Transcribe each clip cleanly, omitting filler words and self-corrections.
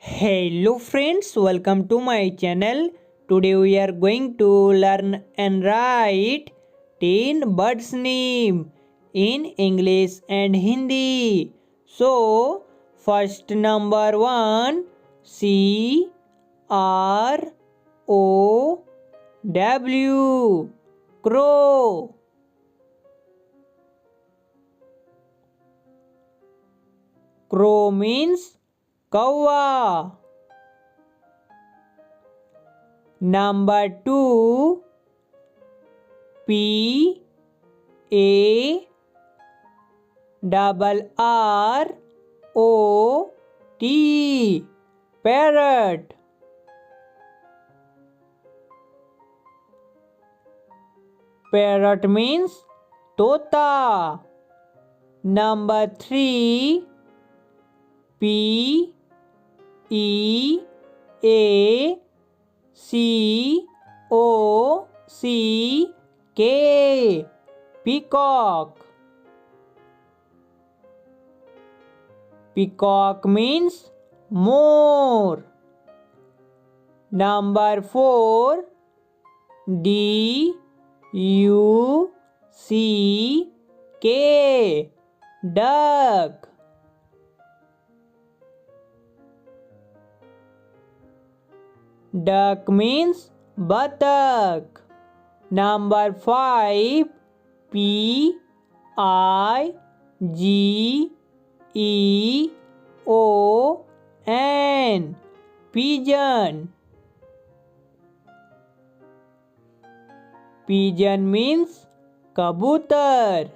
Hello friends, welcome to my channel. Today we are going to learn and write 10 birds name in English and Hindi. So, first number 1, C-R-O-W, crow. Crow means Kawa. Number 2, P A double R O T, parrot. Parrot means Tota. Number 3, P E A C O C K, peacock. Peacock means more. Number 4, D U C K, duck. Duck means buttock. Number 5, P I G E O N, pigeon. Pigeon means kabutar.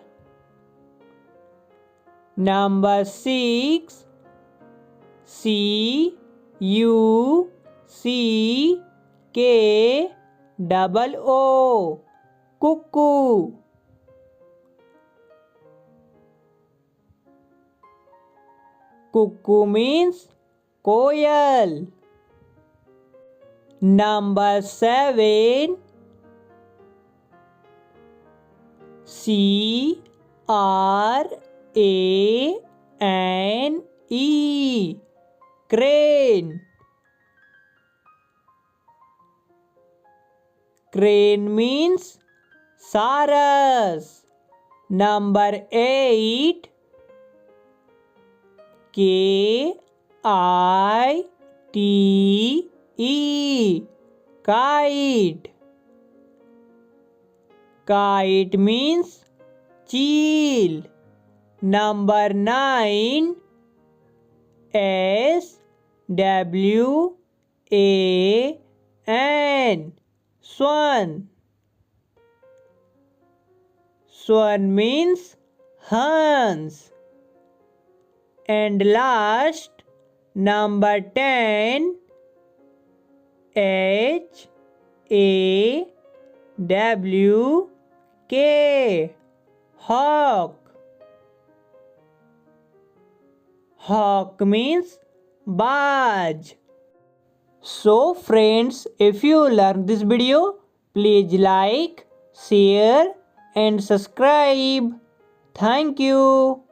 Number 6, C U C K double O, cuckoo. Cuckoo means koyal. Number 7, C R A N E, crane. Crane means Saras. Number 8, K I T E, kite. Kite means chill. Number 9, S W A N, swan. Swan means Hans. And last, number 10, H A W K, hawk. Hawk means Baj. So friends, if you learned this video, please like, share and subscribe. Thank you.